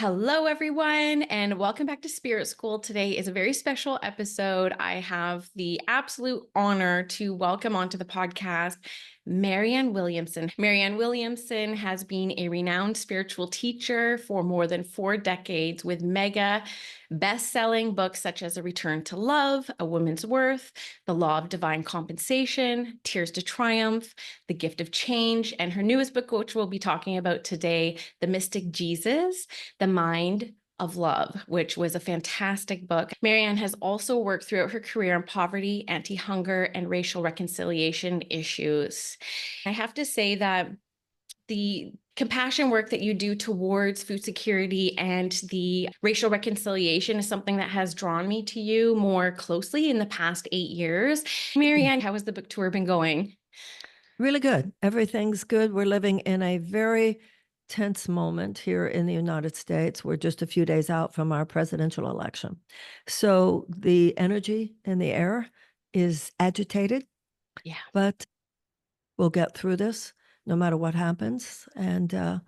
Hello, everyone, and welcome back to Spirit School. Today is a very special episode. I have the absolute honor to welcome onto the podcast Marianne Williamson. Marianne Williamson has been a renowned spiritual teacher for more than 4 decades with mega best-selling books such as A Return to Love, A Woman's Worth, The Law of Divine Compensation, Tears to Triumph, The Gift of Change, and her newest book, which we'll be talking about today, The Mystic Jesus, The Mind of Love, which was a fantastic book. Marianne has also worked throughout her career on poverty, anti-hunger, and racial reconciliation issues. I have to say that the compassion work that you do towards food security and the racial reconciliation is something that has drawn me to you more closely in the past 8 years. Marianne, how has the book tour been going? Really good. Everything's good. We're living in a very tense moment here in the United States. We're just a few days out from our presidential election. So the energy in the air is agitated, Yeah. but we'll get through this no matter what happens. And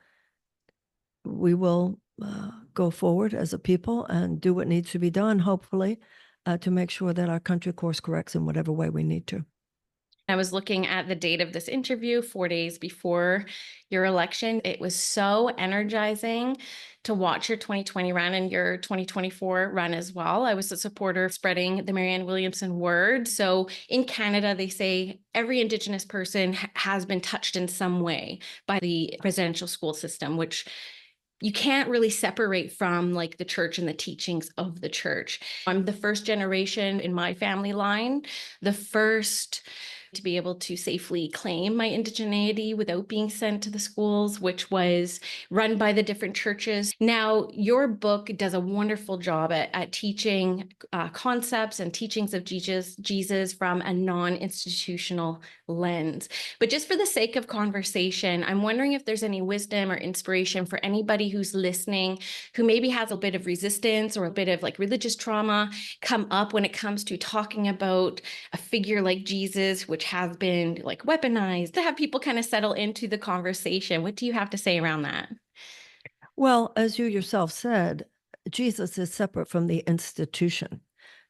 we will go forward as a people and do what needs to be done, hopefully, to make sure that our country course corrects in whatever way we need to. I was looking at the date of this interview 4 days before your election. It was so energizing to watch your 2020 run and your 2024 run as well. I was a supporter of spreading the Marianne Williamson word. So in Canada, they say every Indigenous person has been touched in some way by the presidential school system, which you can't really separate from like the church and the teachings of the church. I'm the first generation in my family line, the first to be able to safely claim my indigeneity without being sent to the schools, which was run by the different churches. Now, your book does a wonderful job at teaching concepts and teachings of Jesus from a non-institutional lens. But just for the sake of conversation, I'm wondering if there's any wisdom or inspiration for anybody who's listening, who maybe has a bit of resistance or a bit of like religious trauma come up when it comes to talking about a figure like Jesus, which has been like weaponized, to have people kind of settle into the conversation. What do you have to say around that? Well, as you yourself said, Jesus is separate from the institution.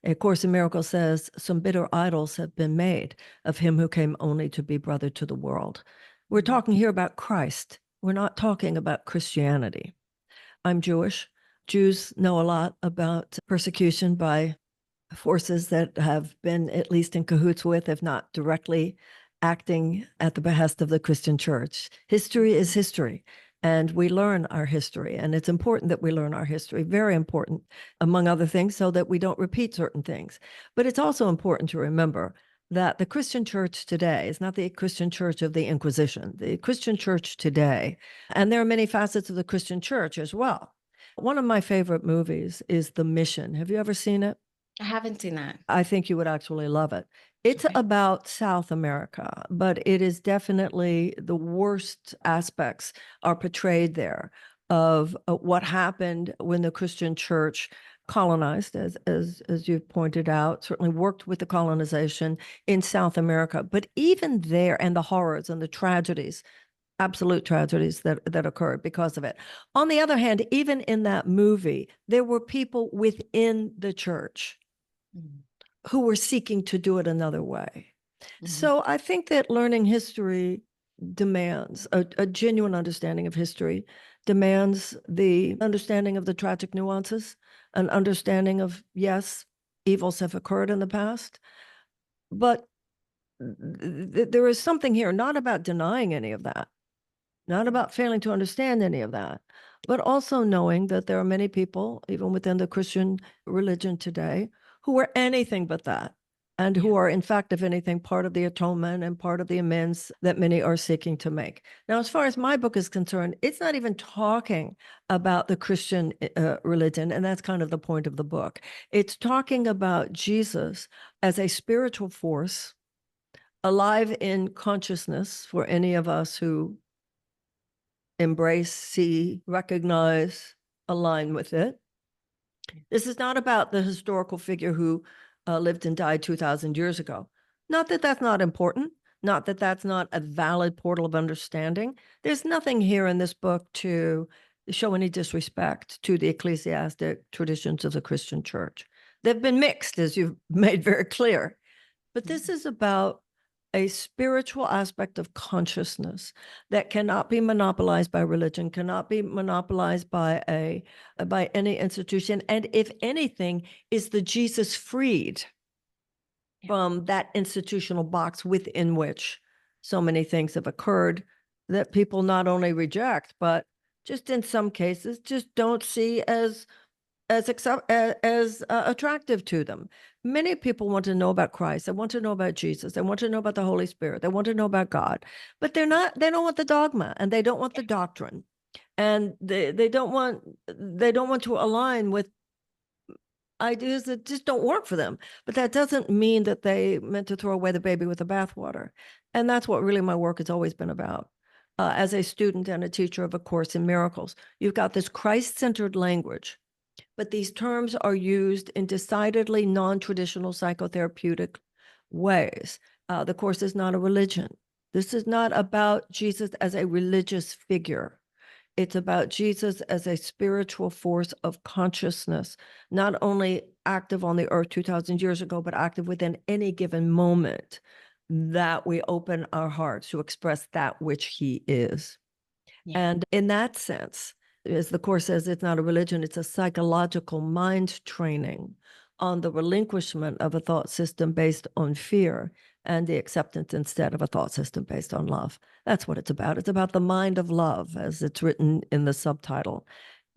A Course in Miracles says, some bitter idols have been made of him who came only to be brother to the world. We're talking here about Christ. We're not talking about Christianity. I'm Jewish. Jews know a lot about persecution by forces that have been at least in cahoots with, if not directly acting at the behest of the Christian church. History is history, and we learn our history, and it's important that we learn our history, very important, among other things, so that we don't repeat certain things. But it's also important to remember that the Christian church today is not the Christian church of the Inquisition. The Christian church today, and there are many facets of the Christian church as well. One of my favorite movies is The Mission. Have you ever seen it? I haven't seen that. I think you would actually love it. It's Okay. about South America, but it is definitely the worst aspects are portrayed there of what happened when the Christian church colonized, as you've pointed out, certainly worked with the colonization in South America. But even there, and the horrors and the tragedies, absolute tragedies that occurred because of it. On the other hand, even in that movie, there were people within the church who were seeking to do it another way. So I think that learning history demands a genuine understanding of history, demands the understanding of the tragic nuances, an understanding of, yes, evils have occurred in the past, but there is something here, not about denying any of that, not about failing to understand any of that, but also knowing that there are many people, even within the Christian religion today, who are anything but that, and who are, in fact, if anything, part of the atonement and part of the amends that many are seeking to make. Now, as far as my book is concerned, it's not even talking about the Christian religion, and that's kind of the point of the book. It's talking about Jesus as a spiritual force, alive in consciousness for any of us who embrace, see, recognize, align with it. This is not about the historical figure who lived and died 2,000 years ago. Not that that's not important, not that that's not a valid portal of understanding. There's nothing here in this book to show any disrespect to the ecclesiastic traditions of the Christian church. They've been mixed, as you've made very clear. But this is about a spiritual aspect of consciousness that cannot be monopolized by religion, cannot be monopolized by any institution, and if anything, is the Jesus freed from that institutional box within which so many things have occurred that people not only reject, but just in some cases just don't see as attractive to them. Many people want to know about Christ. They want to know about Jesus. They want to know about the Holy Spirit. They want to know about God, but they don't want the dogma, and they don't want the doctrine, and they don't want to align with ideas that just don't work for them. But that doesn't mean that they meant to throw away the baby with the bathwater. And that's what really my work has always been about. As a student and a teacher of A Course in Miracles, you've got this Christ-centered language, but these terms are used in decidedly non-traditional psychotherapeutic ways. The Course is not a religion. This is not about Jesus as a religious figure. It's about Jesus as a spiritual force of consciousness, not only active on the earth 2,000 years ago, but active within any given moment that we open our hearts to express that which he is. Yeah. And in that sense, as the Course says, it's not a religion, it's a psychological mind training on the relinquishment of a thought system based on fear and the acceptance instead of a thought system based on love. That's what it's about. It's about the mind of love, as it's written in the subtitle,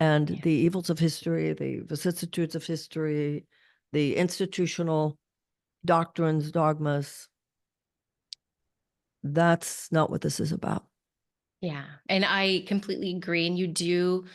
and the evils of history, the vicissitudes of history, the institutional doctrines, dogmas. That's not what this is about. Yeah. And I completely agree. And you do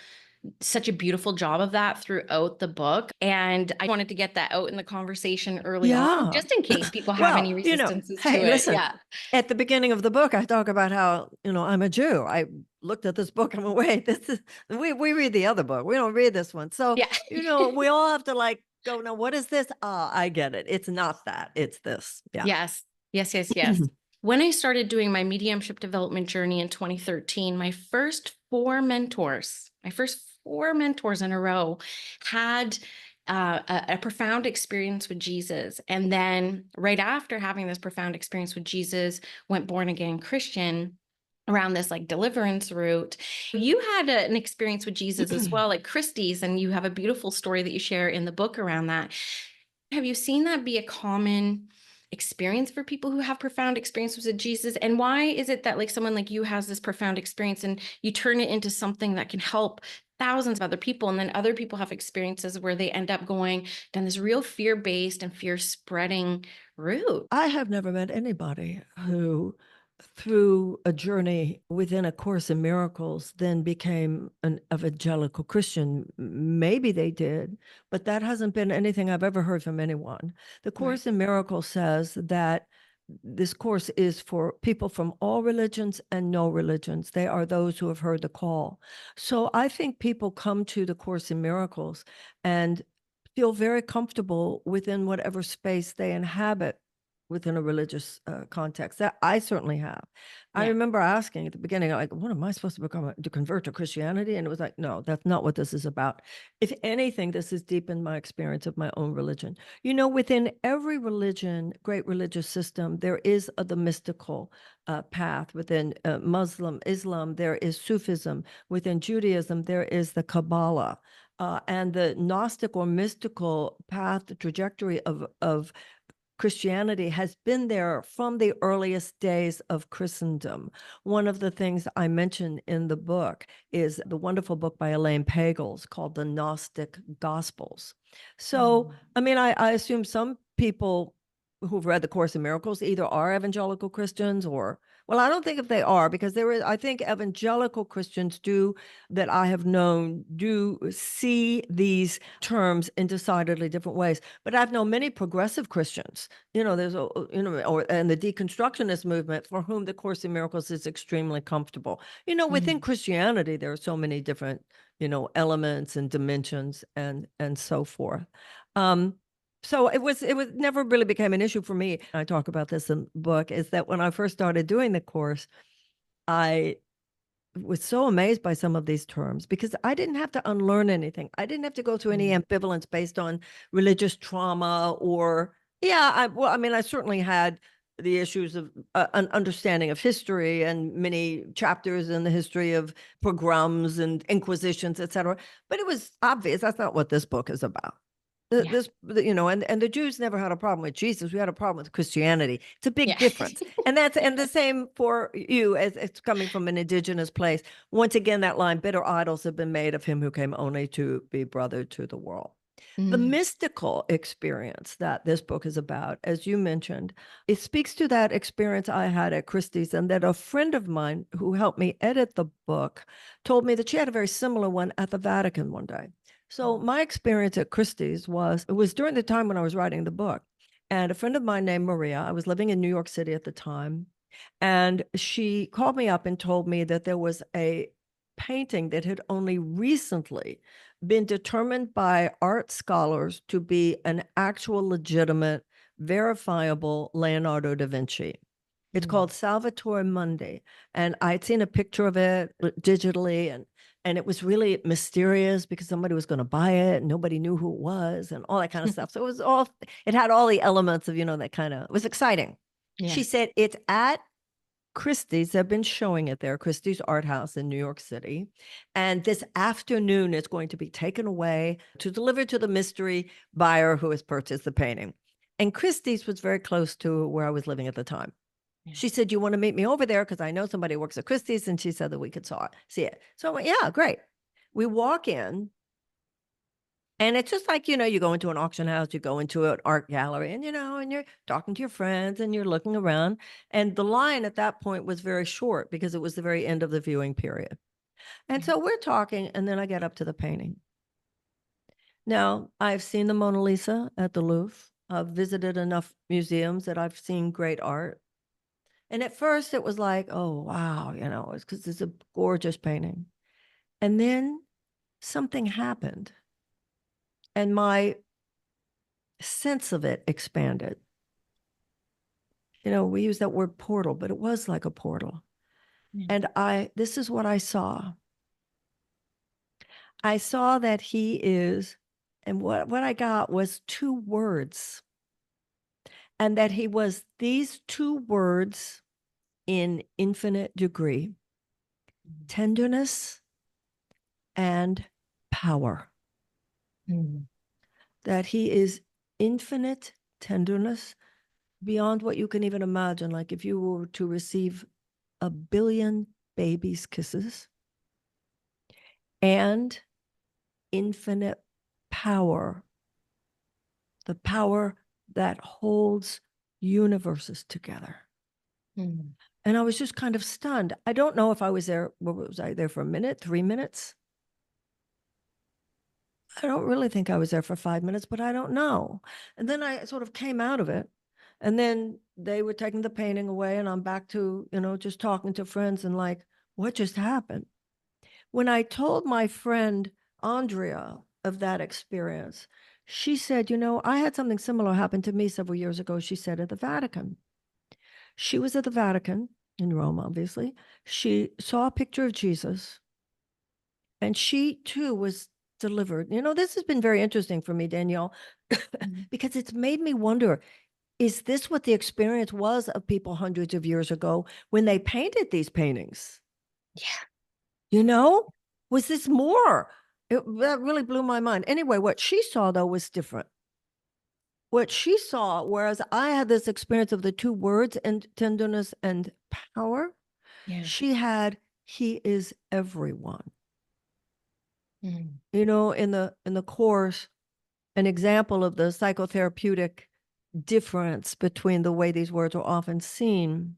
such a beautiful job of that throughout the book. And I wanted to get that out in the conversation early on, Yeah. just in case people have Well, any resistances to hey, it. listen, Yeah. at the beginning of the book, I talk about how, I'm a Jew. I looked at this book and went, wait, we read the other book. We don't read this one. So, Yeah. we all have to go, now, what is this? I get it. It's not that. It's this. Yeah. Yes. Yes, yes, yes. When I started doing my mediumship development journey in 2013, my first four mentors in a row had a profound experience with Jesus. And then right after having this profound experience with Jesus, went born again Christian around this like deliverance route. You had an experience with Jesus as well, like Christie's, and you have a beautiful story that you share in the book around that. Have you seen that be a common experience for people who have profound experiences with Jesus? And why is it that like someone like you has this profound experience and you turn it into something that can help thousands of other people, and then other people have experiences where they end up going down this real fear-based and fear-spreading route? I have never met anybody who, through a journey within A Course in Miracles, then became an evangelical Christian. Maybe they did, but that hasn't been anything I've ever heard from anyone. The Course in Miracles says that this course is for people from all religions and no religions. They are those who have heard the call. So I think people come to the Course in Miracles and feel very comfortable within whatever space they inhabit within a religious context. That I certainly have. I remember asking at the beginning, like, what am I supposed to become to convert to Christianity? And it was like, no, that's not what this is about. If anything, this has deepened my experience of my own religion. Within every religion, great religious system, there is the mystical path. Within Islam, there is Sufism. Within Judaism, there is the Kabbalah. And the Gnostic or mystical path, the trajectory of Christianity has been there from the earliest days of Christendom. One of the things I mentioned in the book is the wonderful book by Elaine Pagels called The Gnostic Gospels. So, I assume some people who've read the Course in Miracles either are evangelical Christians or, well, I don't think if they are, because I think evangelical Christians that I have known do see these terms in decidedly different ways. But I've known many progressive Christians, there's and the deconstructionist movement for whom the Course in Miracles is extremely comfortable. Within Christianity, there are so many different, elements and dimensions and so forth. So it was never really became an issue for me. I talk about this in the book, is that when I first started doing the course, I was so amazed by some of these terms because I didn't have to unlearn anything. I didn't have to go through any ambivalence based on religious trauma or, I mean, I certainly had the issues of an understanding of history and many chapters in the history of pogroms and inquisitions, etc. But it was obvious that's not what this book is about. Yeah. This, and the Jews never had a problem with Jesus. We had a problem with Christianity. It's a big Yeah. difference. And the same for you as it's coming from an indigenous place. Once again, that line, bitter idols have been made of him who came only to be brother to the world. The Mm. mystical experience that this book is about, as you mentioned, it speaks to that experience I had at Christie's, and that a friend of mine who helped me edit the book told me that she had a very similar one at the Vatican one day. So my experience at Christie's it was during the time when I was writing the book. And a friend of mine named Maria, I was living in New York City at the time, and she called me up and told me that there was a painting that had only recently been determined by art scholars to be an actual legitimate, verifiable Leonardo da Vinci. It's called Salvatore Mundi. And I'd seen a picture of it digitally, and it was really mysterious because somebody was going to buy it and nobody knew who it was and all that kind of stuff. So it had all the elements of, that kind of, it was exciting. Yeah. She said it's at Christie's. Have been showing it there, Christie's Art House in New York City. And this afternoon, it's going to be taken away to deliver to the mystery buyer who has purchased the painting. And Christie's was very close to where I was living at the time. Yeah. She said, "You want to meet me over there? Because I know somebody who works at Christie's." And she said that we could see it. So I went, "Yeah, great." We walk in, and it's just like, you go into an auction house, you go into an art gallery, and, and you're talking to your friends and you're looking around. And the line at that point was very short because it was the very end of the viewing period. And so we're talking, and then I get up to the painting. Now, I've seen the Mona Lisa at the Louvre. I've visited enough museums that I've seen great art. And at first it was like, oh, wow, it's because it's a gorgeous painting. And then something happened and my sense of it expanded. We use that word portal, but it was like a portal. And this is what I saw. I saw that he is, and what I got was two words, and that he was these two words in infinite degree: tenderness and power. That he is infinite tenderness beyond what you can even imagine. Like if you were to receive 1 billion babies' kisses, and infinite power, the power that holds universes together. And I was just kind of stunned. I don't know if I was there. Was I there for a minute, 3 minutes? I don't really think I was there for 5 minutes, but I don't know. And then I sort of came out of it. And then they were taking the painting away, and I'm back to, just talking to friends and like, what just happened? When I told my friend Andrea of that experience, she said, I had something similar happen to me several years ago. She said at the Vatican. She was at the Vatican in Rome, obviously. She saw a picture of Jesus, and she too was delivered. This has been very interesting for me, Danielle, because it's made me wonder, is this what the experience was of people hundreds of years ago when they painted these paintings? Yeah. Was this more? That really blew my mind. Anyway, what she saw, though, was different. What she saw, whereas I had this experience of the two words and tenderness and power, she had, he is everyone. In the course, an example of the psychotherapeutic difference between the way these words are often seen,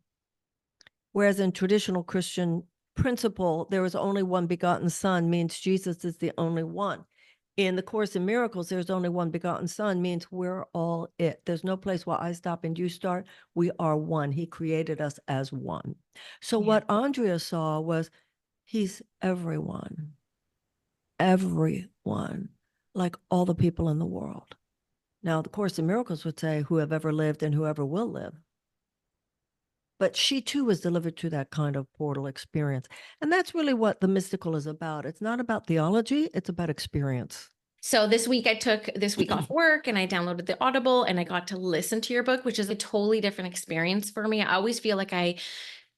whereas in traditional Christian principle, there is only one begotten Son, means Jesus is the only one. In the Course in Miracles, there's only one begotten Son, means we're all it. There's no place where I stop and you start. We are one. He created us as one. So what Andrea saw was, he's everyone. Everyone, like all the people in the world. Now, the Course in Miracles would say, who have ever lived and whoever will live. but she too was delivered to that kind of portal experience. And that's really what the mystical is about. It's not about theology, it's about experience. So this week I took this week off work and I downloaded the Audible and I got to listen to your book, which is a totally different experience for me. I always feel like I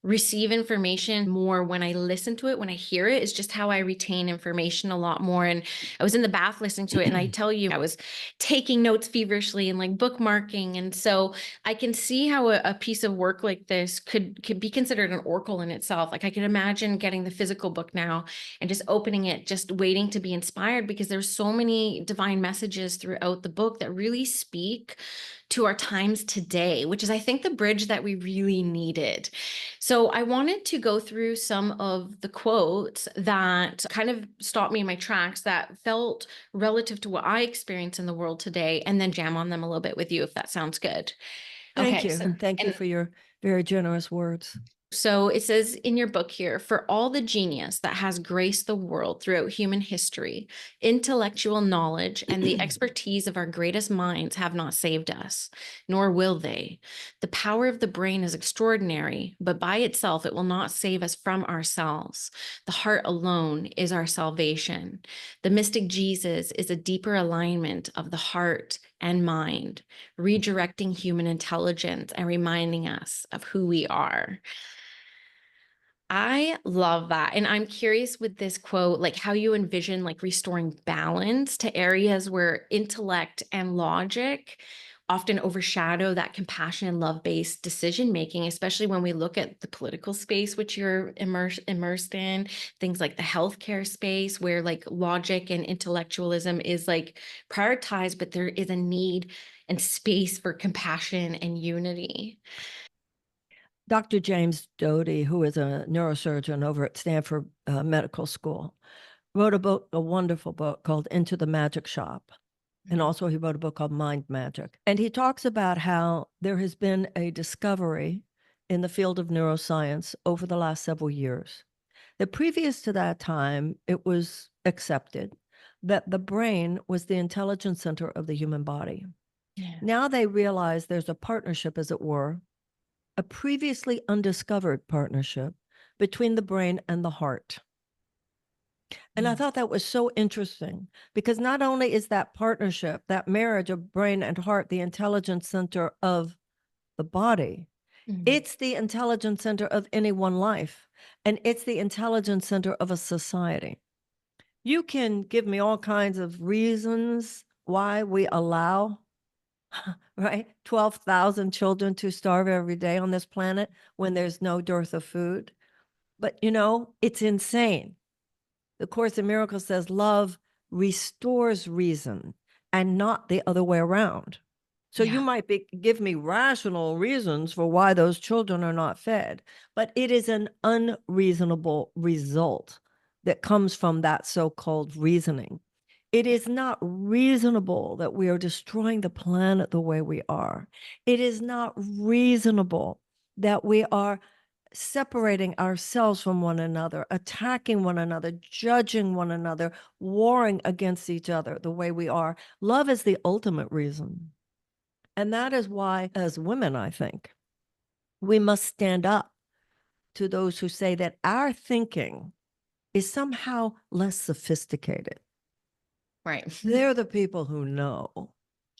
receive information more when I listen to it, when I hear it. Is just how I retain information a lot more. And I was in the bath listening to it, and I tell you, I was taking notes feverishly and like bookmarking. And so I can see how a piece of work like this could be considered an oracle in itself. Like I can imagine getting the physical book now and just opening it, just waiting to be inspired, because there's so many divine messages throughout the book that really speak to our times today, which is, I think, the bridge that we really needed. So I wanted to go through some of the quotes that kind of stopped me in my tracks, that felt relative to what I experience in the world today, and then jam on them a little bit with you, if that sounds good. Thank Okay, you. And thank you for your very generous words. so it says in your book here, for all the genius that has graced the world throughout human history, intellectual knowledge and the expertise of our greatest minds have not saved us, nor will they. The power of the brain is extraordinary, but by itself, it will not save us from ourselves. The heart alone is our salvation. The mystic Jesus is a deeper alignment of the heart and mind, redirecting human intelligence and reminding us of who we are. I love that. And I'm curious with this quote, like how you envision like restoring balance to areas where intellect and logic often overshadow that compassion and love-based decision making, especially when we look at the political space which you're immersed in, things like the healthcare space where like logic and intellectualism is like prioritized, but there is a need and space for compassion and unity. Dr. James Doty, who is a neurosurgeon over at Stanford Medical School, wrote a book, a wonderful book called Into the Magic Shop. And also he wrote a book called Mind Magic. And he talks about how there has been a discovery in the field of neuroscience over the last several years. That previous to that time, it was accepted that the brain was the intelligence center of the human body. Yeah. Now they realize there's a partnership, as it were, a previously undiscovered partnership between the brain and the heart. And I thought that was so interesting because not only is that partnership, that marriage of brain and heart, the intelligence center of the body, it's the intelligence center of any one life, and it's the intelligence center of a society. You can give me all kinds of reasons why we allow, right, 12,000 children to starve every day on this planet when there's no dearth of food. But, you know, it's insane. The Course in Miracles says love restores reason and not the other way around. So you might give me rational reasons for why those children are not fed, but it is an unreasonable result that comes from that so-called reasoning. It is not reasonable that we are destroying the planet the way we are. It is not reasonable that we are separating ourselves from one another, attacking one another, judging one another, warring against each other the way we are. Love is the ultimate reason. And that is why, as women, I think, we must stand up to those who say that our thinking is somehow less sophisticated. Right. They're the people who know,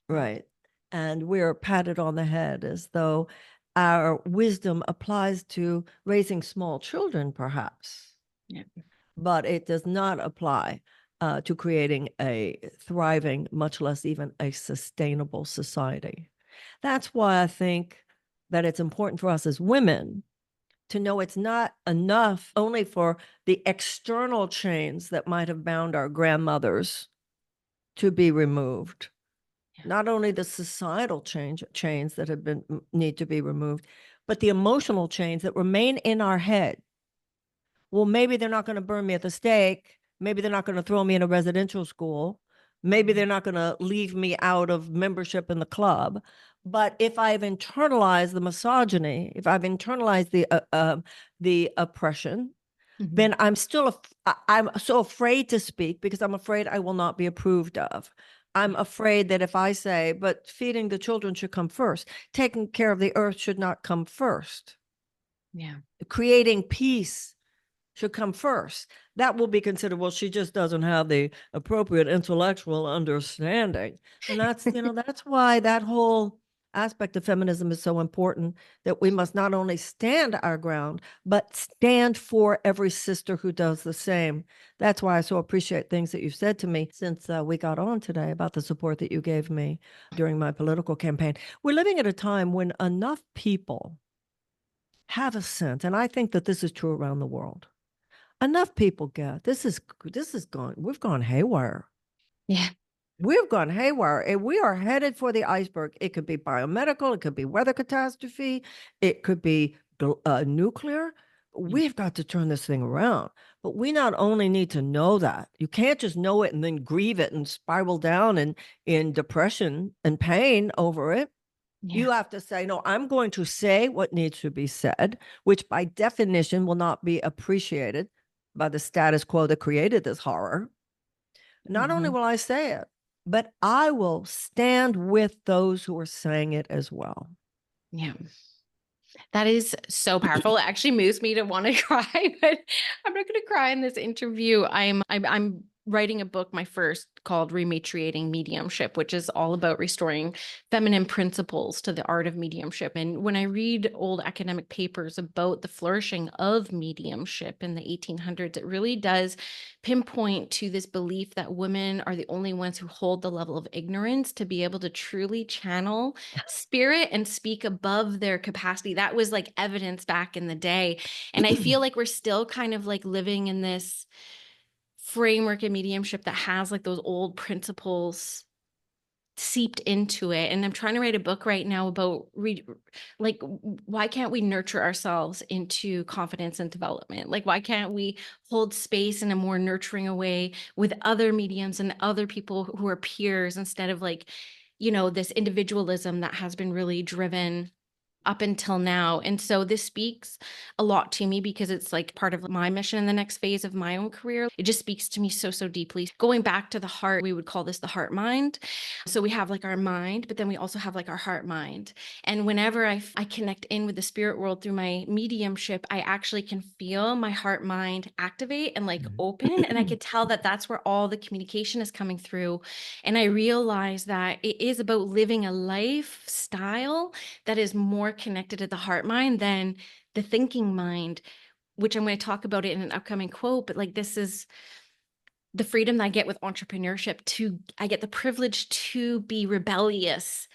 right? And we're patted on the head as though our wisdom applies to raising small children, perhaps. Yeah. But it does not apply to creating a thriving, much less even a sustainable society. That's why I think that it's important for us as women to know it's not enough only for the external chains that might have bound our grandmothers to be removed. Not only the societal chains that have been need to be removed, but the emotional chains that remain in our head. Well, maybe they're not going to burn me at the stake. Maybe they're not going to throw me in a residential school. Maybe they're not going to leave me out of membership in the club. But if I've internalized the misogyny, if I've internalized the oppression, then I'm so afraid to speak because I'm afraid I will not be approved of. I'm afraid that if I say, but feeding the children should come first, taking care of the earth should not come first. Yeah. Creating peace should come first. That will be considered, well, she just doesn't have the appropriate intellectual understanding. And that's, that's why that whole aspect of feminism is so important, that we must not only stand our ground, but stand for every sister who does the same. That's why I so appreciate things that you've said to me since we got on today about the support that you gave me during my political campaign. We're living at a time when enough people have a sense, and I think that this is true around the world. Enough people get this is gone. We've gone haywire. Yeah. We've gone haywire, and we are headed for the iceberg. It could be biomedical, it could be weather catastrophe, it could be nuclear. Yeah. We've got to turn this thing around. But we not only need to know that, you can't just know it and then grieve it and spiral down in depression and pain over it. Yeah. You have to say, no, I'm going to say what needs to be said, which by definition will not be appreciated by the status quo that created this horror. Not only Mhm. will I say it, but I will stand with those who are saying it as well. Yeah. That is so powerful. It actually moves me to want to cry, but I'm not going to cry in this interview. I'm writing a book, my first, called Rematriating Mediumship, which is all about restoring feminine principles to the art of mediumship. And when I read old academic papers about the flourishing of mediumship in the 1800s, it really does pinpoint to this belief that women are the only ones who hold the level of ignorance to be able to truly channel spirit and speak above their capacity. That was like evidence back in the day. And I feel like we're still kind of like living in this framework of mediumship that has like those old principles seeped into it. And I'm trying to write a book right now about why can't we nurture ourselves into confidence and development? Like, why can't we hold space in a more nurturing a way with other mediums and other people who are peers, instead of like, this individualism that has been really driven up until now. And so this speaks a lot to me because it's like part of my mission in the next phase of my own career. It just speaks to me so, so deeply. Going back to the heart, we would call this the heart mind. So we have like our mind, but then we also have like our heart mind. And whenever I connect in with the spirit world through my mediumship, I actually can feel my heart mind activate and like open. And I could tell that that's where all the communication is coming through. And I realize that it is about living a lifestyle that is more connected to the heart mind than the thinking mind, which I'm going to talk about it in an upcoming quote. But like, this is the freedom that I get with entrepreneurship. I get the privilege to be rebellious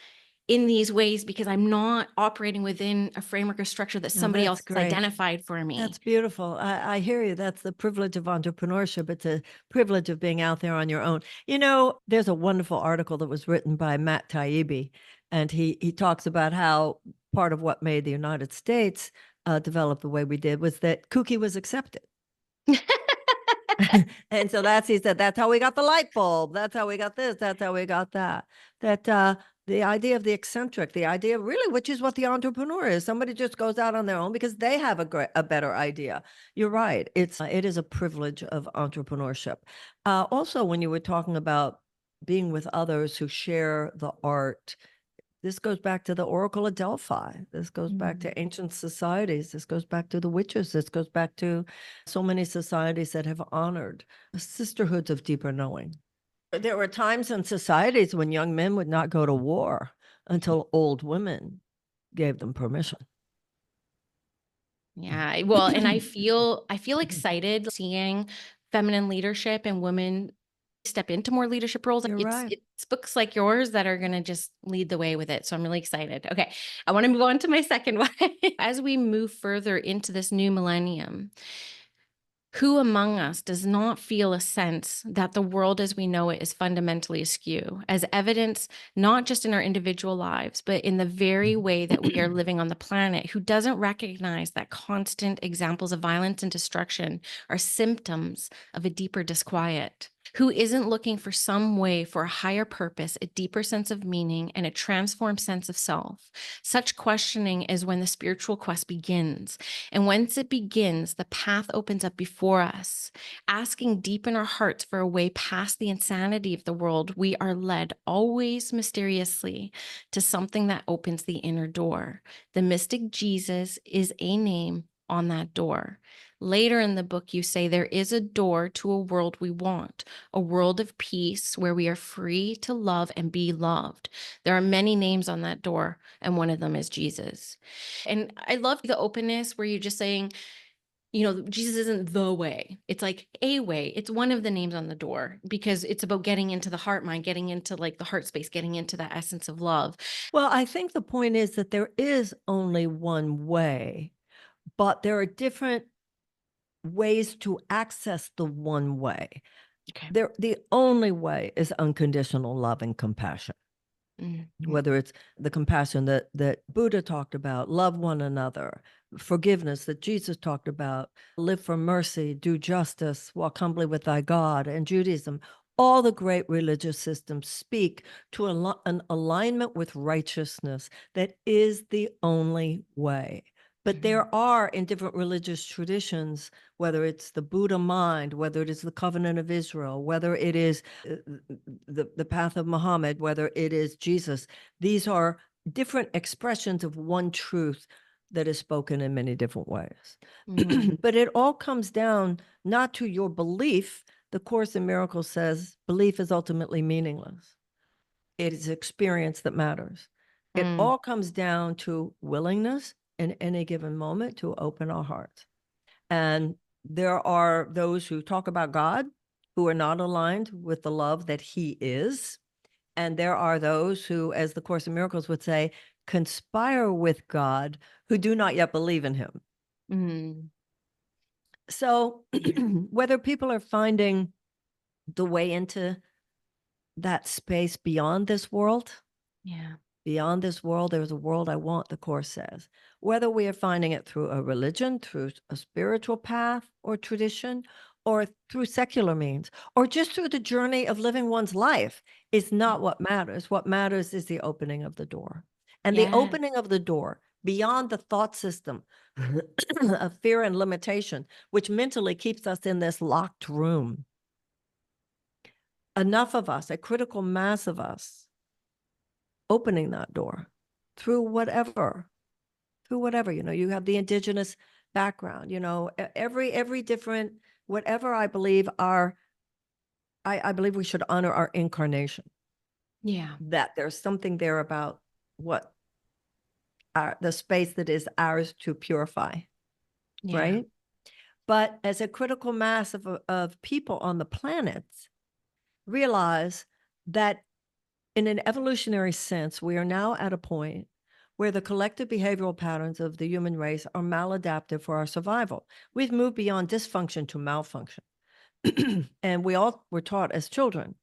in these ways because I'm not operating within a framework or structure that No, somebody that's else has great. identified for me. That's beautiful. I hear you. That's the privilege of entrepreneurship. It's a privilege of being out there on your own. There's a wonderful article that was written by Matt Taibbi, and he talks about how part of what made the United States develop the way we did was that kooky was accepted. And so he said, that's how we got the light bulb. That's how we got this. That's how we got that. The idea of the eccentric, the idea really, which is what the entrepreneur is. Somebody just goes out on their own because they have a better idea. You're right. It is a privilege of entrepreneurship. Also, when you were talking about being with others who share the art, this goes back to the Oracle of Delphi. This goes back to ancient societies. This goes back to the witches. This goes back to so many societies that have honored sisterhoods of deeper knowing. There were times in societies when young men would not go to war until old women gave them permission. Yeah. Well, and I feel excited seeing feminine leadership and women step into more leadership roles. You're right. It's books like yours that are going to just lead the way with it. So I'm really excited. Okay. I want to move on to my second one. As we move further into this new millennium, who among us does not feel a sense that the world as we know it is fundamentally askew, as evidence not just in our individual lives, but in the very way that we are living on the planet? Who doesn't recognize that constant examples of violence and destruction are symptoms of a deeper disquiet? Who isn't looking for some way for a higher purpose, a deeper sense of meaning, and a transformed sense of self? Such questioning is when the spiritual quest begins. And once it begins, the path opens up before us. Asking deep in our hearts for a way past the insanity of the world, we are led always mysteriously to something that opens the inner door. The mystic Jesus is a name on that door. Later in the book, you say there is a door to a world we want, a world of peace where we are free to love and be loved. There are many names on that door, and one of them is Jesus. And I love the openness where you're just saying, Jesus isn't the way. It's like a way. It's one of the names on the door because it's about getting into the heart mind, getting into like the heart space, getting into that essence of love. Well, I think the point is that there is only one way, but there are different ways to access the one way. Okay. The only way is unconditional love and compassion. Mm-hmm. Whether it's the compassion that Buddha talked about, love one another, forgiveness that Jesus talked about, live for mercy, do justice, walk humbly with thy God, and Judaism. All the great religious systems speak to an alignment with righteousness that is the only way. But there are in different religious traditions, whether it's the Buddha mind, whether it is the covenant of Israel, whether it is the path of Muhammad, whether it is Jesus, these are different expressions of one truth that is spoken in many different ways. Mm-hmm. But it all comes down not to your belief. The Course in Miracles says belief is ultimately meaningless. It is experience that matters. It all comes down to willingness in any given moment to open our hearts. And there are those who talk about God who are not aligned with the love that he is. And there are those who, as the Course in Miracles would say, conspire with God who do not yet believe in him. Mm-hmm. So whether people are finding the way into that space beyond this world, Yeah. beyond this world, there's a world I want, the Course says. Whether we are finding it through a religion, through a spiritual path or tradition, or through secular means, or just through the journey of living one's life is not what matters. What matters is the opening of the door. And the Yeah. opening of the door beyond the thought system of fear and limitation, which mentally keeps us in this locked room. Enough of us, a critical mass of us, opening that door through whatever, you have the indigenous background, every different, whatever. I believe I believe we should honor our incarnation, Yeah. that there's something there about what the space that is ours to purify, Yeah. right? But as a critical mass of people on the planet, realize that in an evolutionary sense, we are now at a point where the collective behavioral patterns of the human race are maladaptive for our survival. We've moved beyond dysfunction to malfunction. And we all were taught as children,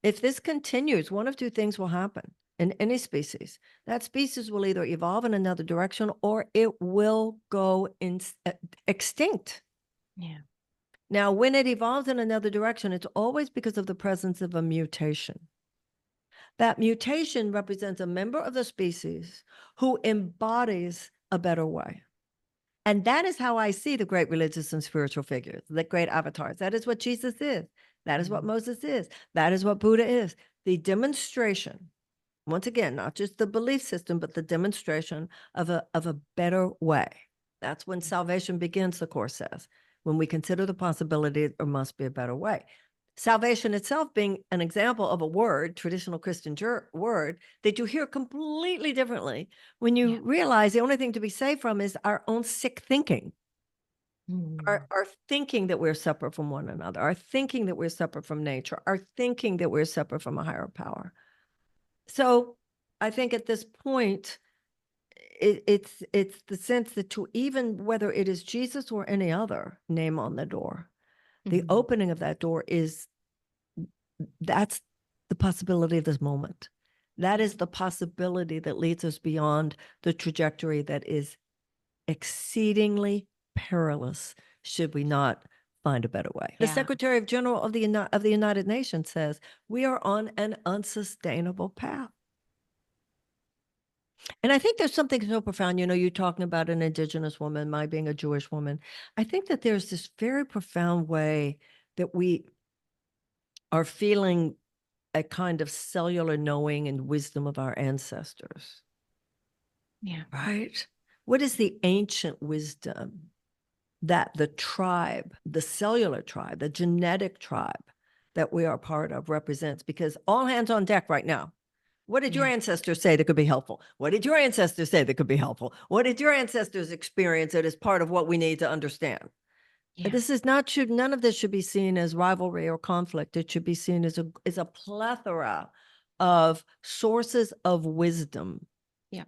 if this continues, one of two things will happen in any species. That species will either evolve in another direction or it will go extinct. Yeah. Now, when it evolves in another direction, it's always because of the presence of a mutation. That mutation represents a member of the species who embodies a better way. And that is how I see the great religious and spiritual figures, the great avatars. That is what Jesus is. That is what Moses is. That is what Buddha is. The demonstration, once again, not just the belief system, but the demonstration of a better way. That's when salvation begins, the Course says, when we consider the possibility there must be a better way. Salvation itself being an example of a word, traditional Christian word, that you hear completely differently when you realize the only thing to be saved from is our own sick thinking. Our thinking that we're separate from one another, our thinking that we're separate from nature, our thinking that we're separate from a higher power. So I think at this point, it's the sense that to even whether it is Jesus or any other name on the door, the opening of that door that's the possibility of this moment. That is the possibility that leads us beyond the trajectory that is exceedingly perilous should we not find a better way. The Secretary of General of the United Nations says we are on an unsustainable path. And I think there's something so profound, you talking about an indigenous woman, my being a Jewish woman. I think that there's this very profound way that we are feeling a kind of cellular knowing and wisdom of our ancestors. Yeah. Right? What is the ancient wisdom that the tribe, the cellular tribe, the genetic tribe that we are part of represents, because all hands on deck right now. What did your Yeah. ancestors say that could be helpful? What did your ancestors say that could be helpful? What did your ancestors experience that is part of what we need to understand? Yeah. This is not should none of this should be seen as rivalry or conflict. It should be seen as a plethora of sources of wisdom. Yeah.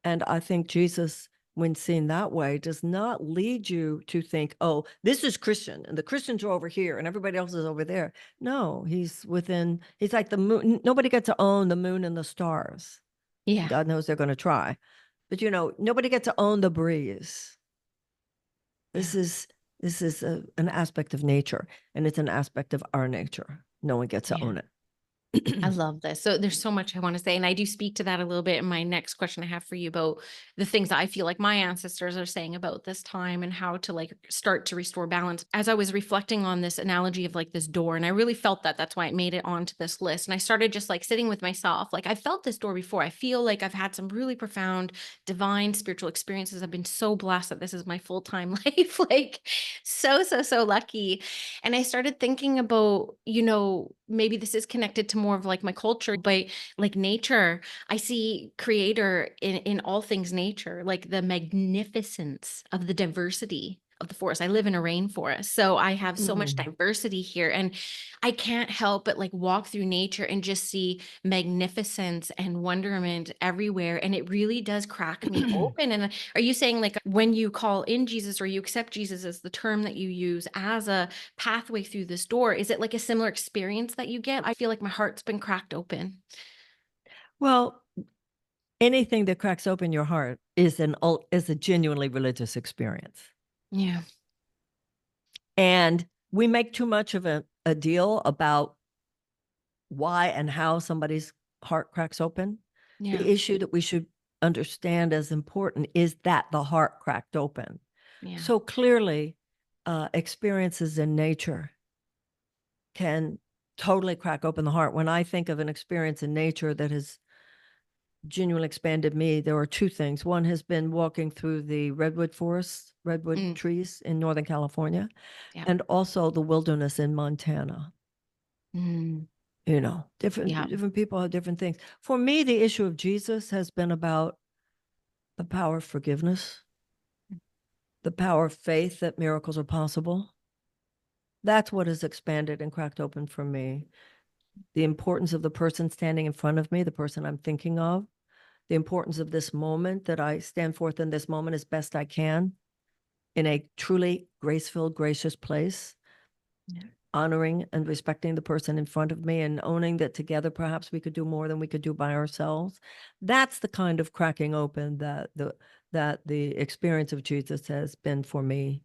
And I think Jesus, when seen that way, does not lead you to think, oh, this is Christian and the Christians are over here and everybody else is over there. No, he's like the moon. Nobody gets to own the moon and the stars. Yeah. God knows they're going to try. But nobody gets to own the breeze. Yeah. This is an aspect of nature, and it's an aspect of our nature. No one gets to Yeah. own it. I love this. So there's so much I want to say. And I do speak to that a little bit in my next question I have for you about the things that I feel like my ancestors are saying about this time and how to like start to restore balance. As I was reflecting on this analogy of like this door, and I really felt that that's why it made it onto this list. And I started just like sitting with myself. Like I felt this door before. I feel like I've had some really profound divine spiritual experiences. I've been so blessed that this is my full-time life. Like so lucky. And I started thinking about, maybe this is connected to more of like my culture, but like nature, I see creator in all things nature, like the magnificence of the diversity of the forest. I live in a rainforest, so I have so much Mm. diversity here. And I can't help but like walk through nature and just see magnificence and wonderment everywhere. And it really does crack me open. And are you saying like when you call in Jesus or you accept Jesus as the term that you use as a pathway through this door, is it like a similar experience that you get? I feel like my heart's been cracked open. Well, anything that cracks open your heart is a genuinely religious experience. Yeah. And we make too much of a deal about why and how somebody's heart cracks open. Yeah. The issue that we should understand as important is that the heart cracked open. Yeah. So clearly, experiences in nature can totally crack open the heart. When I think of an experience in nature that has genuinely expanded me, there are two things. One has been walking through the redwood forests, redwood Mm, trees in Northern California, yeah. and also the wilderness in Montana. Mm, Different yeah. different people have different things. For me, the issue of Jesus has been about the power of forgiveness, the power of faith that miracles are possible. That's what has expanded and cracked open for me. The importance of the person standing in front of me, the person I'm thinking of, the importance of this moment, that I stand forth in this moment as best I can in a truly grace-filled, gracious place, Yeah. honoring and respecting the person in front of me and owning that together perhaps we could do more than we could do by ourselves. That's the kind of cracking open that the experience of Jesus has been for me,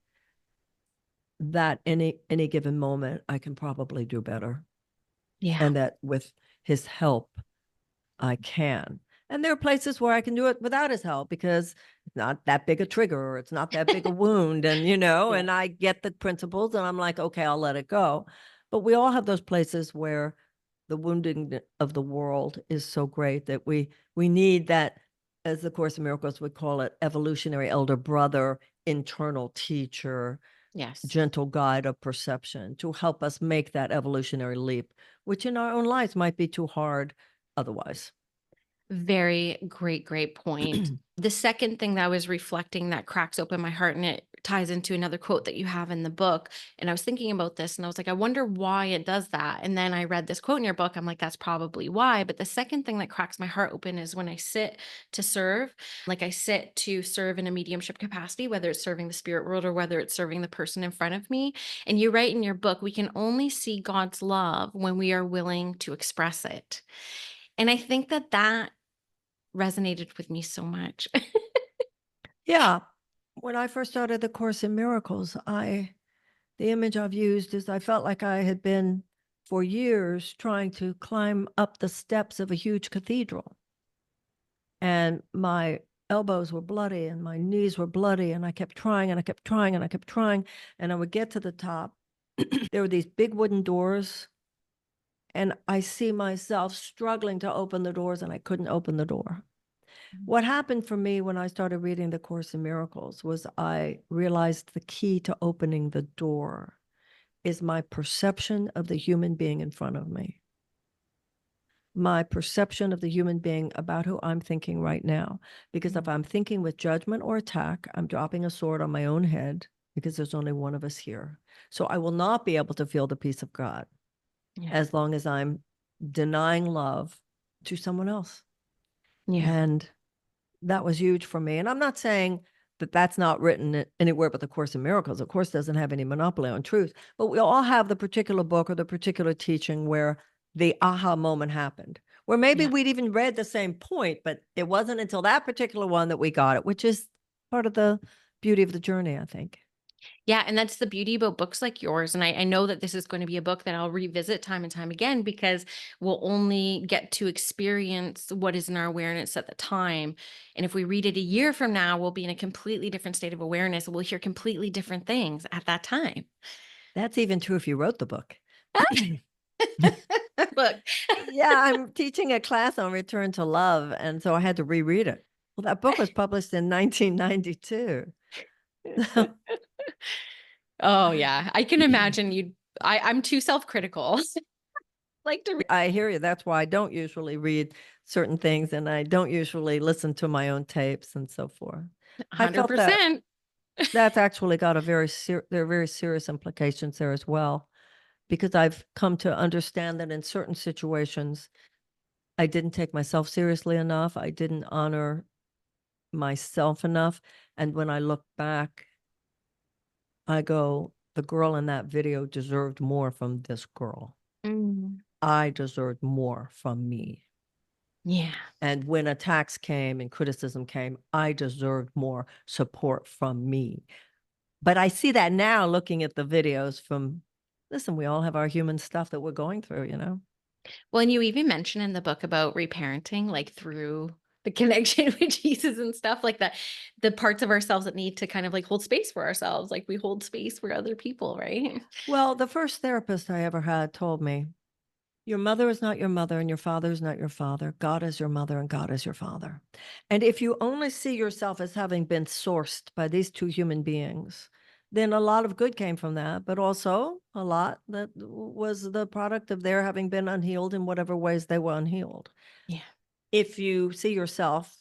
that any given moment I can probably do better, Yeah. and that with his help I can. And there are places where I can do it without his help because it's not that big a trigger or it's not that big a wound. And, Yeah. and I get the principles and I'm like, okay, I'll let it go. But we all have those places where the wounding of the world is so great that we need that, as the Course in Miracles would call it, evolutionary elder brother, internal teacher, Yes. gentle guide of perception to help us make that evolutionary leap, which in our own lives might be too hard otherwise. Very great point. The second thing that I was reflecting that cracks open my heart, and it ties into another quote that you have in the book. And I was thinking about this and I was like, I wonder why it does that. And then I read this quote in your book. I'm like, that's probably why. But the second thing that cracks my heart open is when I sit to serve, like I sit to serve in a mediumship capacity, whether it's serving the spirit world or whether it's serving the person in front of me. And you write in your book, we can only see God's love when we are willing to express it. And I think that resonated with me so much. Yeah. When I first started the Course in Miracles, the image I've used is I felt like I had been for years trying to climb up the steps of a huge cathedral. And my elbows were bloody and my knees were bloody. And I kept trying and I kept trying and I kept trying. And I would get to the top. There were these big wooden doors. And I see myself struggling to open the doors and I couldn't open the door. What happened for me when I started reading The Course in Miracles was I realized the key to opening the door is my perception of the human being in front of me. My perception of the human being about who I'm thinking right now. Because if I'm thinking with judgment or attack, I'm dropping a sword on my own head because there's only one of us here. So I will not be able to feel the peace of God Yeah. as long as I'm denying love to someone else. Yeah. And that was huge for me. And I'm not saying that that's not written anywhere but the Course in Miracles. The Course doesn't have any monopoly on truth, but we all have the particular book or the particular teaching where the aha moment happened, where maybe Yeah. we'd even read the same point, but it wasn't until that particular one that we got it, which is part of the beauty of the journey, I think. Yeah, and that's the beauty about books like yours. And I know that this is going to be a book that I'll revisit time and time again because we'll only get to experience what is in our awareness at the time. And if we read it a year from now, we'll be in a completely different state of awareness. We'll hear completely different things at that time. That's even true if you wrote the book. Look, Yeah, I'm teaching a class on return to love, and so I had to reread it. Well, that book was published in 1992. oh yeah, I can imagine I'm too self-critical. Like to read I hear you. That's why I don't usually read certain things, and I don't usually listen to my own tapes and so forth. I felt that 100%. that's actually got there are very serious implications there as well, because I've come to understand that in certain situations, I didn't take myself seriously enough. I didn't honor myself enough. And when I look back, I go, the girl in that video deserved more from this girl. Mm, I deserved more from me. yeah. And when attacks came and criticism came, I deserved more support from me. But I see that now looking at the videos from, listen, we all have our human stuff that we're going through, you know? Well, and you even mention in the book about reparenting, like through the connection with Jesus and stuff like that, the parts of ourselves that need to kind of like hold space for ourselves, like we hold space for other people, right? Well, the first therapist I ever had told me, your mother is not your mother and your father is not your father. God is your mother and God is your father. And if you only see yourself as having been sourced by these two human beings, then a lot of good came from that, but also a lot that was the product of their having been unhealed in whatever ways they were unhealed. Yeah. If you see yourself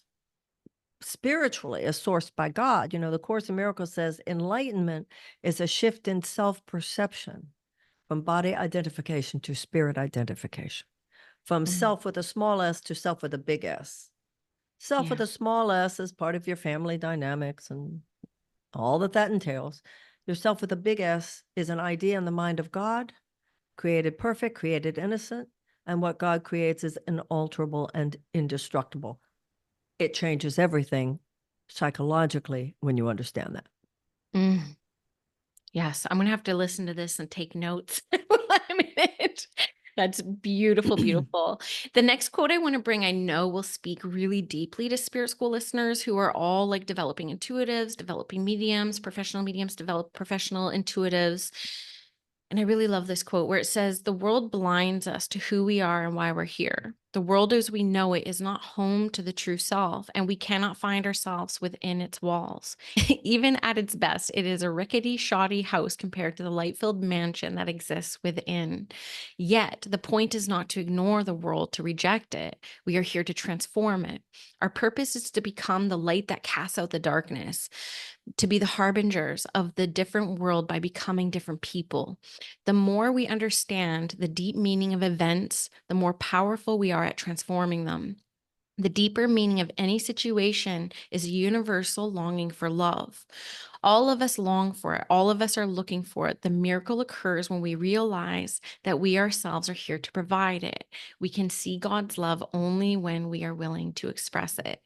spiritually as sourced by God, you know, the Course in Miracles says enlightenment is a shift in self perception from body identification to spirit identification, from Mhm. self with a small s to self with a big S. Self with Yeah. a small s is part of your family dynamics and all that that entails. Yourself with a big S is an idea in the mind of God, created perfect, created innocent, and what God creates is inalterable and indestructible. It changes everything psychologically when you understand that. Mm. Yes, I'm gonna have to listen to this and take notes while I'm in it. That's beautiful, beautiful. The next quote I want to bring, I know will speak really deeply to spirit school listeners who are all like developing intuitives, developing mediums, develop professional intuitives. And I really love this quote where it says, the world blinds us to who we are and why we're here. The world as we know it is not home to the true self, and we cannot find ourselves within its walls. Even at its best, it is a rickety, shoddy house compared to the light filled mansion that exists within. Yet, the point is not to ignore the world, to reject it. We are here to transform it. Our purpose is to become the light that casts out the darkness, to be the harbingers of the different world by becoming different people. The more we understand the deep meaning of events, the more powerful we are at transforming them. The deeper meaning of any situation is a universal longing for love. All of us long for it. All of us are looking for it. The miracle occurs when we realize that we ourselves are here to provide it. We can see God's love only when we are willing to express it.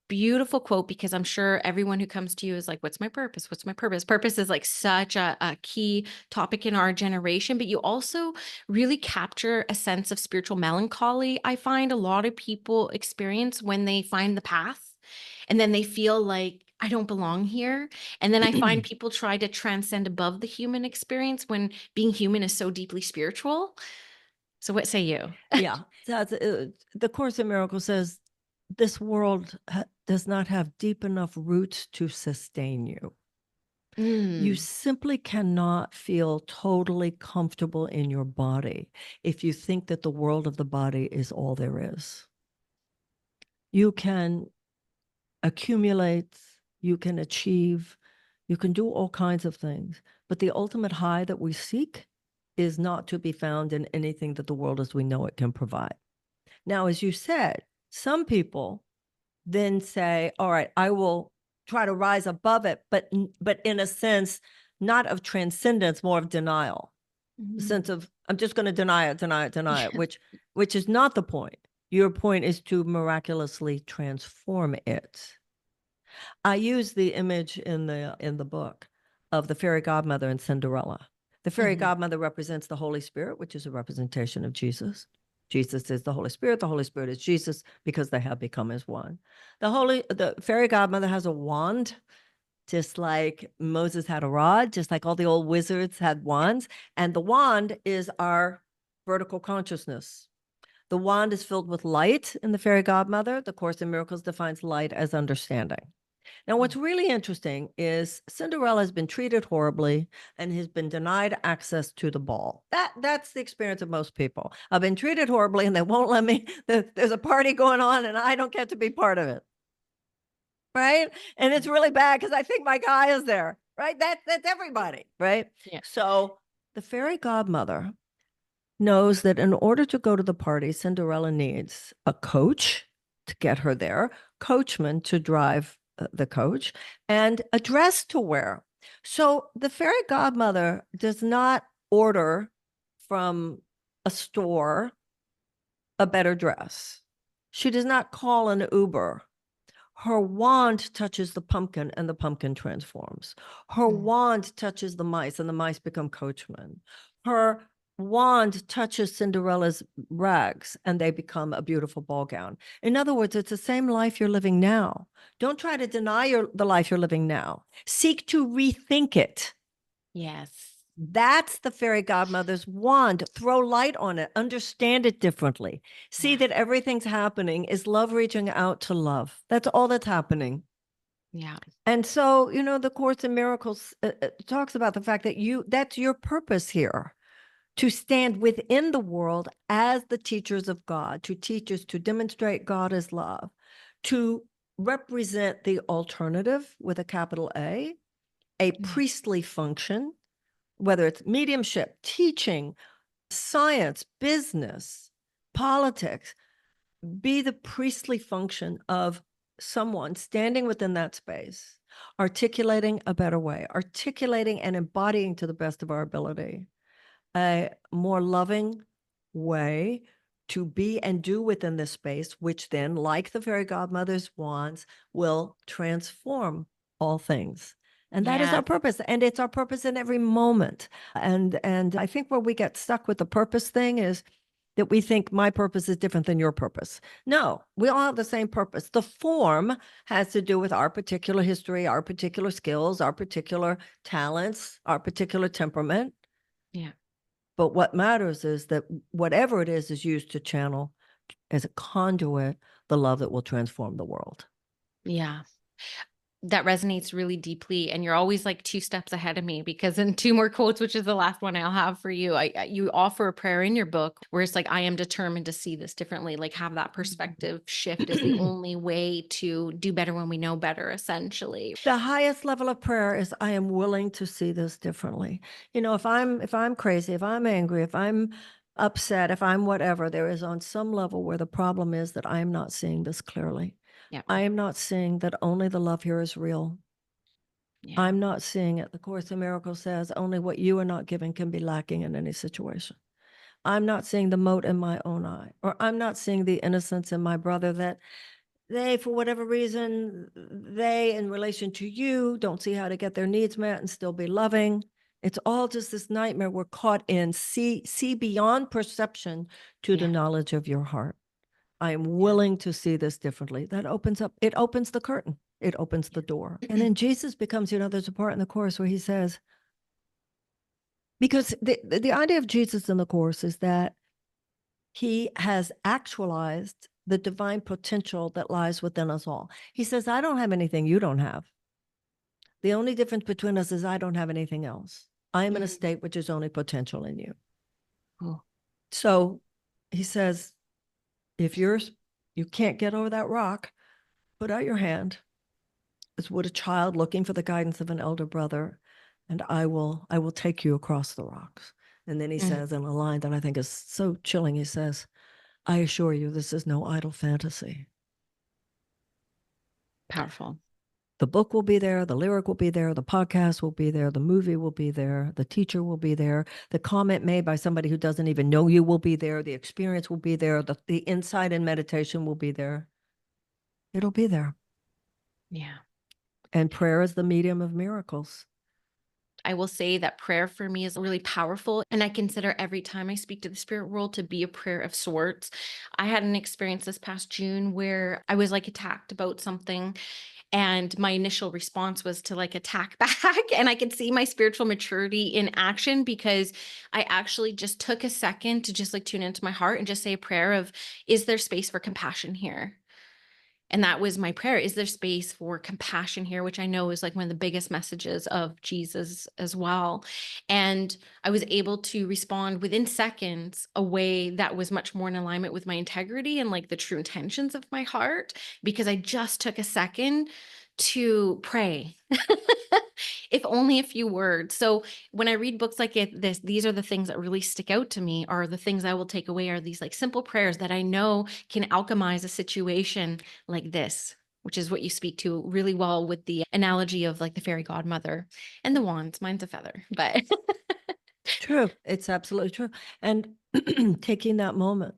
Beautiful quote, because I'm sure everyone who comes to you is like, what's my purpose? What's my purpose? Purpose is like such a key topic in our generation, but you also really capture a sense of spiritual melancholy. I find a lot of people experience when they find the path and then they feel like, I don't belong here. And then I find people try to transcend above the human experience when being human is so deeply spiritual. So, what say you? Yeah. That's, the Course in Miracles says this world does not have deep enough roots to sustain you. You simply cannot feel totally comfortable in your body if you think that the world of the body is all there is. You can accumulate, you can achieve, you can do all kinds of things, but the ultimate high that we seek is not to be found in anything that the world as we know it can provide. Now, as you said, some people then say, all right, I will try to rise above it, but in a sense, not of transcendence, more of denial. The sense of, I'm just going to deny it, which is not the point. Your point is to miraculously transform it. I use the image in the book of the fairy godmother and Cinderella. The fairy godmother represents the Holy Spirit, which is a representation of Jesus. Jesus is the Holy Spirit is Jesus, because they have become as one. The fairy godmother has a wand, just like Moses had a rod, just like all the old wizards had wands. And the wand is our vertical consciousness. The wand is filled with light in the fairy godmother. The Course in Miracles defines light as understanding. Now, what's really interesting is Cinderella has been treated horribly and has been denied access to the ball. That's the experience of most people. I've been treated horribly and they won't let me. There's a party going on and I don't get to be part of it. Right? And it's really bad because I think my guy is there. Right? That's everybody. Right? Yeah. So the fairy godmother knows that in order to go to the party, Cinderella needs a coach to get her there, coachman to drive the coach, and a dress to wear. So the fairy godmother does not order from a store a better dress. She does not call an Uber. Her wand touches the pumpkin and the pumpkin transforms. Her wand touches the mice and the mice become coachmen. Her wand touches Cinderella's rags and they become a beautiful ball gown. In other words, it's the same life you're living now. Don't try to deny the life you're living now. Seek to rethink it. Yes. That's the fairy godmother's wand. Throw light on it. Understand it differently. See that everything's happening is love reaching out to love. That's all that's happening. Yeah. And so, the Course in Miracles talks about the fact that that's your purpose here, to stand within the world as the teachers of God, to teach us to demonstrate God as love, to represent the alternative with a capital A priestly function, whether it's mediumship, teaching, science, business, politics, be the priestly function of someone standing within that space, articulating a better way, articulating and embodying to the best of our ability a more loving way to be and do within this space, which then, like the fairy godmother's wands, will transform all things. And that is our purpose. And it's our purpose in every moment. And I think where we get stuck with the purpose thing is that we think my purpose is different than your purpose. No, we all have the same purpose. The form has to do with our particular history, our particular skills, our particular talents, our particular temperament. Yeah. But what matters is that whatever it is used to channel as a conduit the love that will transform the world. Yeah. That resonates really deeply. And you're always like 2 steps ahead of me, because in 2 more quotes, which is the last one I'll have for you, you offer a prayer in your book where it's like, I am determined to see this differently, like have that perspective shift is the only way to do better when we know better, essentially. The highest level of prayer is I am willing to see this differently. If I'm crazy, if I'm angry, if I'm upset, if I'm whatever, there is on some level where the problem is that I am not seeing this clearly. Yeah. I am not seeing that only the love here is real. Yeah. I'm not seeing it. The Course in Miracles says only what you are not giving can be lacking in any situation. I'm not seeing the mote in my own eye, or I'm not seeing the innocence in my brother that they, for whatever reason, they, in relation to you, don't see how to get their needs met and still be loving. It's all just this nightmare we're caught in. See beyond perception to the knowledge of your heart. I am willing to see this differently. That opens the curtain. It opens the door. And then Jesus becomes, there's a part in the Course where he says, because the idea of Jesus in the Course is that he has actualized the divine potential that lies within us all. He says, I don't have anything you don't have. The only difference between us is I don't have anything else. I am in a Mm. state which is only potential in you. Oh. So he says, if you can't get over that rock, put out your hand as would a child looking for the guidance of an elder brother, and I will take you across the rocks. And then he Mm. says in a line that I think is so chilling, he says, I assure you, this is no idle fantasy. Powerful. The book will be there, the lyric will be there, the podcast will be there, the movie will be there, the teacher will be there, the comment made by somebody who doesn't even know you will be there, the experience will be there, the insight and meditation will be there. It'll be there. Yeah. And prayer is the medium of miracles. I will say that prayer for me is really powerful. And I consider every time I speak to the spirit world to be a prayer of sorts. I had an experience this past June where I was like attacked about something. And my initial response was to like attack back. And I could see my spiritual maturity in action because I actually just took a second to just like tune into my heart and just say a prayer of, is there space for compassion here? And that was my prayer. Is there space for compassion here? Which I know is like one of the biggest messages of Jesus as well. And I was able to respond within seconds a way that was much more in alignment with my integrity and like the true intentions of my heart, because I just took a second to pray. If only a few words. So when I read books like these are the things that really stick out to me, are the things I will take away, are these like simple prayers that I know can alchemize a situation like this, which is what you speak to really well with the analogy of like the fairy godmother and the wands. Mine's a feather, but True. It's absolutely true. And taking that moment,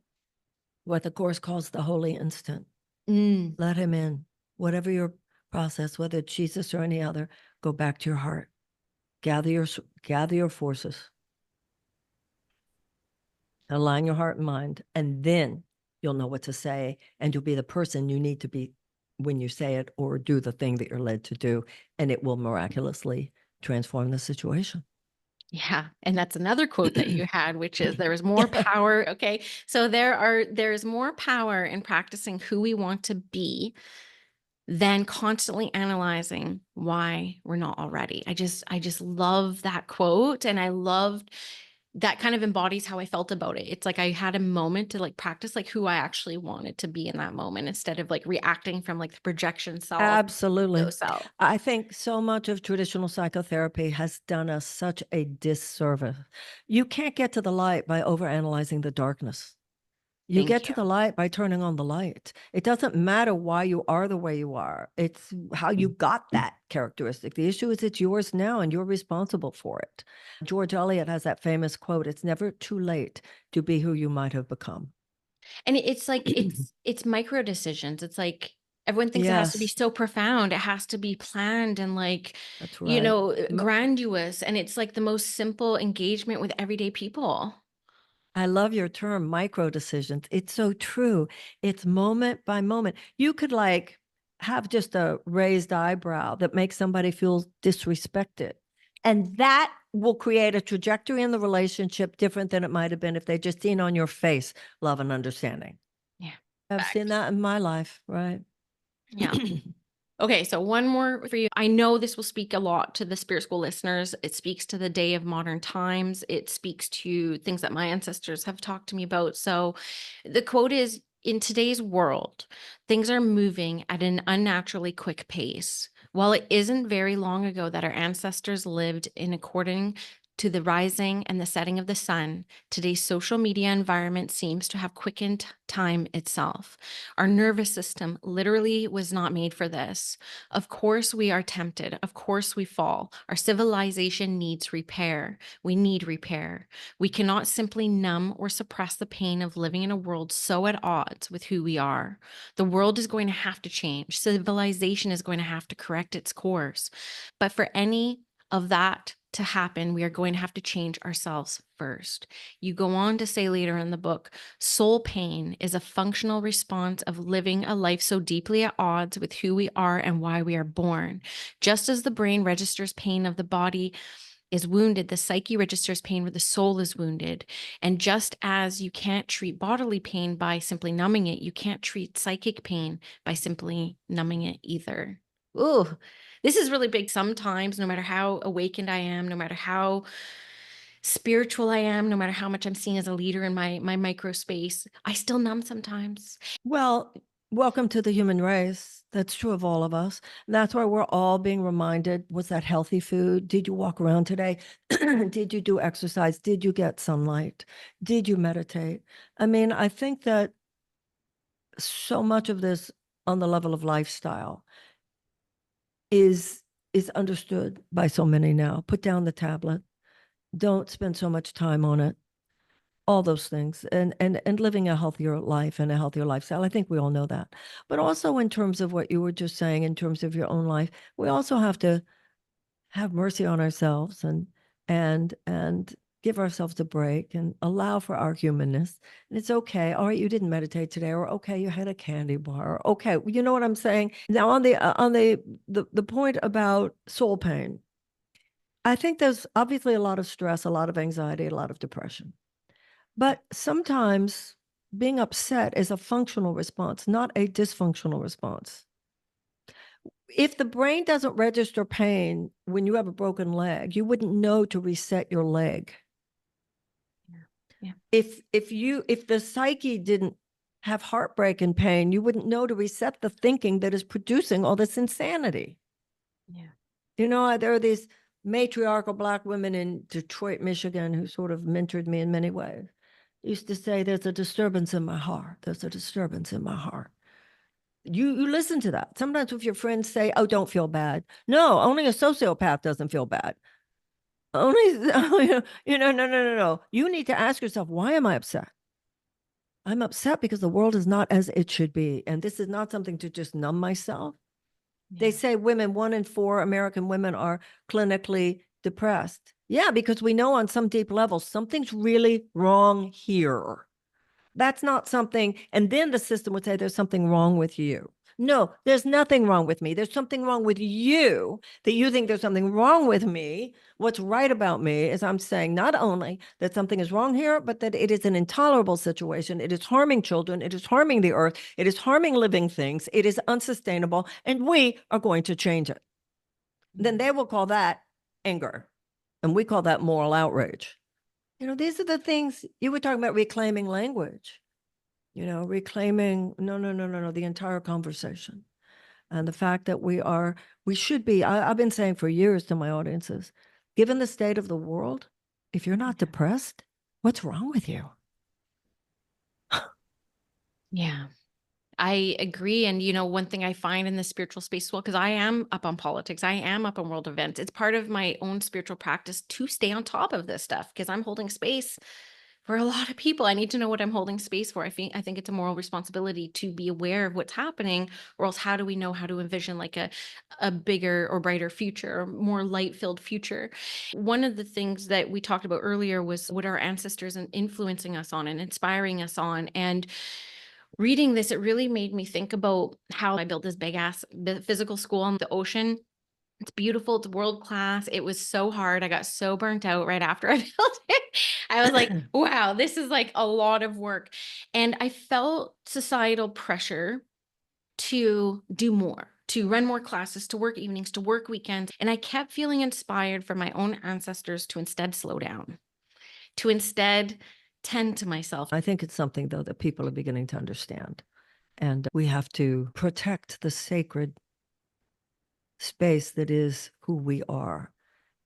what the Course calls the holy instant, mm, let him in. Whatever your process, whether it's Jesus or any other, go back to your heart. Gather your forces. Align your heart and mind, and then you'll know what to say, and you'll be the person you need to be when you say it or do the thing that you're led to do, and it will miraculously transform the situation. yeah. And that's another quote that you had, which is there is more power. Okay. So there's more power in practicing who we want to be than constantly analyzing why we're not already. I just love that quote. And I loved that kind of embodies how I felt about it. It's like I had a moment to like practice like who I actually wanted to be in that moment instead of like reacting from like the projection self, ego Absolutely. self. I think so much of traditional psychotherapy has done us such a disservice. You can't get to the light by overanalyzing the darkness. You Thank get you. to the light by turning on the light. It doesn't matter why you are the way you are. It's how you got that characteristic. The issue is it's yours now and you're responsible for it. George Eliot has that famous quote, it's never too late to be who you might have become. And it's like it's micro decisions. It's like everyone thinks it has to be Yes, so profound. It has to be planned and like, that's right. grandiose. And it's like the most simple engagement with everyday people. I love your term, micro decisions. It's so true. It's moment by moment. You could like have just a raised eyebrow that makes somebody feel disrespected. And that will create a trajectory in the relationship different than it might have been if they just seen on your face love and understanding. Yeah. I've seen Facts. that in my life, right? Yeah. Okay, so one more for you. I know this will speak a lot to the spirit school listeners. It speaks to the day of modern times. It speaks to things that my ancestors have talked to me about. So the quote is, in today's world, things are moving at an unnaturally quick pace. While it isn't very long ago that our ancestors lived in according to the rising and the setting of the sun, today's social media environment seems to have quickened time itself. Our nervous system literally was not made for this. Of course, we are tempted. Of course, we fall. Our civilization needs repair. We need repair. We cannot simply numb or suppress the pain of living in a world so at odds with who we are. The world is going to have to change. Civilization is going to have to correct its course. But for any of that to happen, we are going to have to change ourselves first. You go on to say later in the book, soul pain is a functional response of living a life so deeply at odds with who we are and why we are born. Just as the brain registers pain of the body is wounded, the psyche registers pain where the soul is wounded. And just as you can't treat bodily pain by simply numbing it, you can't treat psychic pain by simply numbing it either. Ooh, this is really big. Sometimes, no matter how awakened I am, no matter how spiritual I am, no matter how much I'm seen as a leader in my micro space, I still numb sometimes. Well, welcome to the human race. That's true of all of us. That's why we're all being reminded, was that healthy food? Did you walk around today? Did you do exercise? Did you get sunlight? Did you meditate? I mean, I think that so much of this on the level of lifestyle is understood by so many now. Put down the tablet. Don't spend so much time on it. All those things, and living a healthier life and a healthier lifestyle. I think we all know that. But also in terms of what you were just saying, in terms of your own life, we also have to have mercy on ourselves and give ourselves a break and allow for our humanness. And it's okay. All right, you didn't meditate today, or okay, you had a candy bar. Or, okay, you know what I'm saying? Now on the point about soul pain, I think there's obviously a lot of stress, a lot of anxiety, a lot of depression. But sometimes being upset is a functional response, not a dysfunctional response. If the brain doesn't register pain when you have a broken leg, you wouldn't know to reset your leg. Yeah. If the psyche didn't have heartbreak and pain, you wouldn't know to reset the thinking that is producing all this insanity. Yeah. You know, there are these matriarchal Black women in Detroit, Michigan, who sort of mentored me in many ways. Used to say, there's a disturbance in my heart. There's a disturbance in my heart. You listen to that. Sometimes if your friends say, oh, don't feel bad. No, only a sociopath doesn't feel bad. Only, no. You need to ask yourself, why am I upset? I'm upset because the world is not as it should be. And this is not something to just numb myself. They Yeah. say 1 in 4 American women are clinically depressed. Yeah, because we know on some deep level, something's really wrong here. That's not something, and then the system would say there's something wrong with you. No, there's nothing wrong with me. There's something wrong with you, that you think there's something wrong with me. What's right about me is I'm saying not only that something is wrong here, but that it is an intolerable situation. It is harming children. It is harming the earth. It is harming living things. It is unsustainable, and we are going to change it. Then they will call that anger, and we call that moral outrage. These are the things you were talking about, reclaiming language. Reclaiming, no, the entire conversation. And the fact that we should be, I've been saying for years to my audiences, given the state of the world, if you're not depressed, what's wrong with you? Yeah. I agree. And, one thing I find in the spiritual space as well, because I am up on politics, I am up on world events. It's part of my own spiritual practice to stay on top of this stuff because I'm holding space for a lot of people. I need to know what I'm holding space for. I think it's a moral responsibility to be aware of what's happening, or else how do we know how to envision like a bigger or brighter future or more light-filled future? One of the things that we talked about earlier was what our ancestors and influencing us on and inspiring us on. And reading this, it really made me think about how I built this big ass physical school on the ocean. It's beautiful. It's world class. It was so hard. I got so burnt out right after I built it. I was like, wow, this is like a lot of work. And I felt societal pressure to do more, to run more classes, to work evenings, to work weekends. And I kept feeling inspired from my own ancestors to instead slow down, to instead tend to myself. I think it's something, though, that people are beginning to understand. And we have to protect the sacred space that is who we are.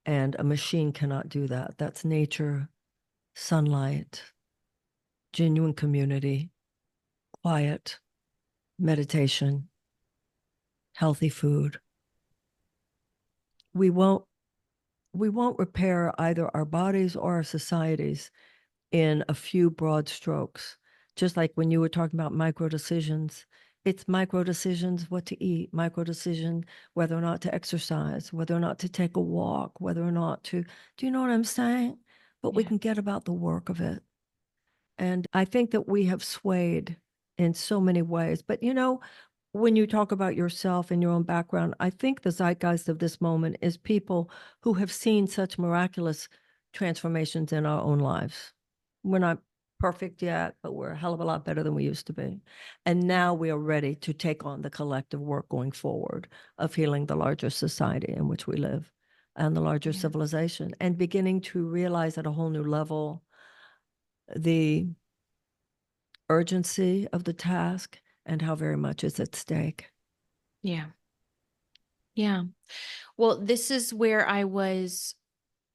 And a machine cannot do that. That's nature, sunlight, genuine community, quiet, meditation, healthy food. We won't repair either our bodies or our societies in a few broad strokes. Just like when you were talking about micro decisions, it's micro decisions what to eat, micro decision whether or not to exercise, whether or not to take a walk, whether or not to, do you know what I'm saying? But we Yeah. can get about the work of it. And I think that we have swayed in so many ways. But when you talk about yourself and your own background, I think the zeitgeist of this moment is people who have seen such miraculous transformations in our own lives. We're not perfect yet, but we're a hell of a lot better than we used to be. And now we are ready to take on the collective work going forward of healing the larger society in which we live and the larger Yeah. civilization, and beginning to realize at a whole new level the urgency of the task and how very much is at stake. Yeah. Yeah. Well, this is where I was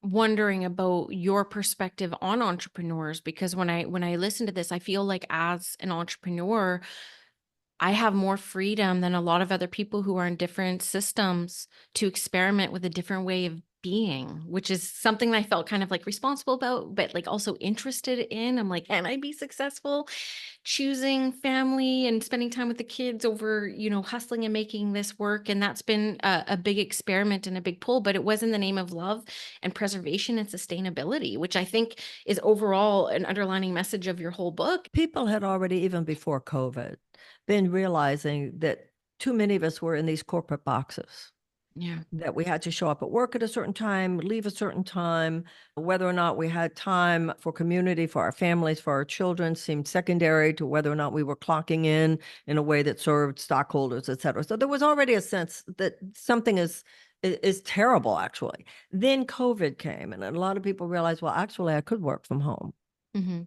wondering about your perspective on entrepreneurs, because when I listen to this, I feel like as an entrepreneur, I have more freedom than a lot of other people who are in different systems to experiment with a different way of being, which is something that I felt kind of like responsible about, but like also interested in. I'm like, can I be successful choosing family and spending time with the kids over, hustling and making this work? And that's been a big experiment and a big pull, but it was in the name of love and preservation and sustainability, which I think is overall an underlining message of your whole book. People had already, even before COVID, been realizing that too many of us were in these corporate boxes, Yeah. that we had to show up at work at a certain time, leave a certain time. Whether or not we had time for community, for our families, for our children seemed secondary to whether or not we were clocking in a way that served stockholders, et cetera. So there was already a sense that something is terrible, actually. Then COVID came, and a lot of people realized, well, actually, I could work from home. Hmm.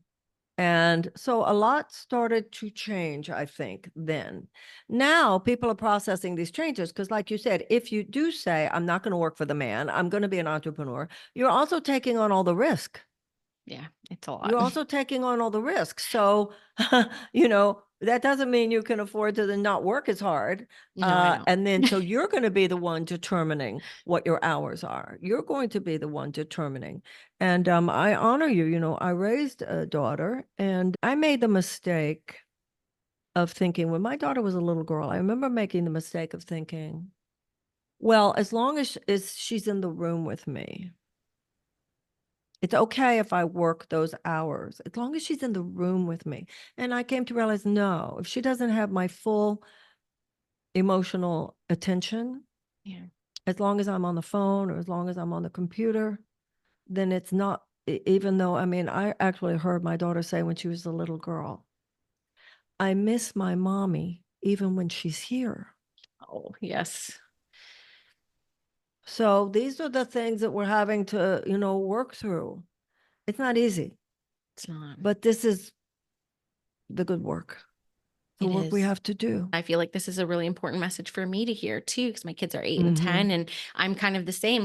And so a lot started to change, I think, then. Now people are processing these changes because, like you said, if you do say, I'm not going to work for the man, I'm going to be an entrepreneur, you're also taking on all the risk. Yeah, it's a lot. You're also taking on all the risks. So, that doesn't mean you can afford to then not work as hard. No, I know. And then so you're going to be the one determining what your hours are. You're going to be the one determining. And I honor you. I raised a daughter, and I made the mistake of thinking when my daughter was a little girl, I remember making the mistake of thinking, well, as long as she's in the room with me, it's okay if I work those hours, as long as she's in the room with me. And I came to realize, no, if she doesn't have my full emotional attention, Yeah. as long as I'm on the phone or as long as I'm on the computer, then it's not, even though, I mean, I actually heard my daughter say when she was a little girl, I miss my mommy even when she's here. Oh, yes. So these are the things that we're having to, work through. It's not easy, It's not. but this is the good work, the It work we is. have to do. I feel like this is a really important message for me to hear too, because my kids are 8 and Mhm. 10, and I'm kind of the same.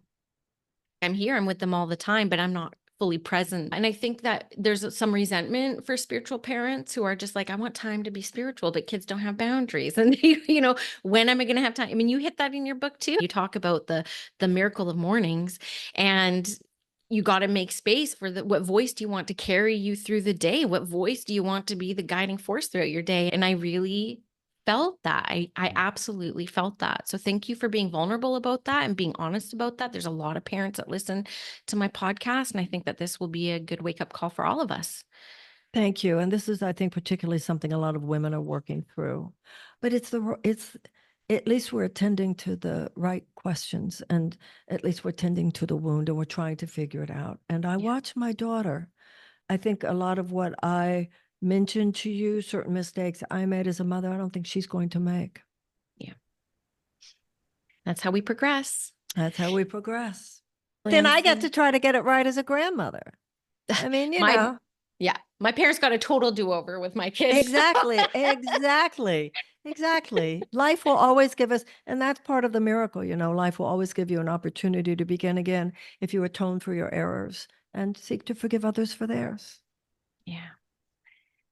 I'm here, I'm with them all the time, but I'm not fully present. And I think that there's some resentment for spiritual parents who are just like, I want time to be spiritual, but kids don't have boundaries. And when am I going to have time? I mean, you hit that in your book too. You talk about the miracle of mornings, and you got to make space for what voice do you want to carry you through the day? What voice do you want to be the guiding force throughout your day? And I really felt that. I absolutely felt that. So thank you for being vulnerable about that and being honest about that. There's a lot of parents that listen to my podcast, and I think that this will be a good wake up call for all of us. Thank you. And this is, I think, particularly something a lot of women are working through. But it's at least we're attending to the right questions, and at least we're tending to the wound, and we're trying to figure it out. And I Yeah. watch my daughter. I think a lot of what I mentioned to you, certain mistakes I made as a mother, I don't think she's going to make. Yeah. That's how we progress. That's how we progress. Then I get to Williamson. try to get it right as a grandmother. I mean, My yeah, my parents got a total do-over with my kids. exactly, exactly, exactly. Life will always give us, and that's part of the miracle, life will always give you an opportunity to begin again if you atone for your errors and seek to forgive others for theirs. Yeah.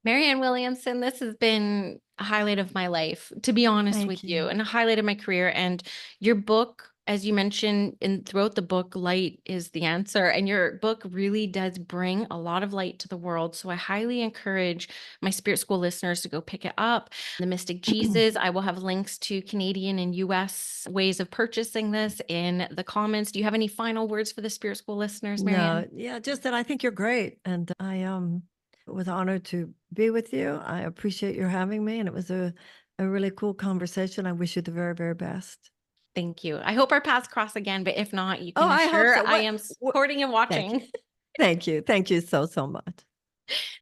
Marianne Williamson, this has been a highlight of my life, to be honest Thank with you, you. and a highlight of my career. And your book, as you mentioned, and throughout the book, light is the answer. And your book really does bring a lot of light to the world. So I highly encourage my Spirit School listeners to go pick it up. The Mystic Jesus, I will have links to Canadian and US ways of purchasing this in the comments. Do you have any final words for the Spirit School listeners, No, Marianne? yeah, just that I think you're great. And I was honored to be with you. I appreciate your having me. And it was a a really cool conversation. I wish you the very, very best. Thank you. I hope our paths cross again, but if not, you Oh, can I hope assure so. I am What supporting and thank you. watching. Thank you. Thank you so, so much.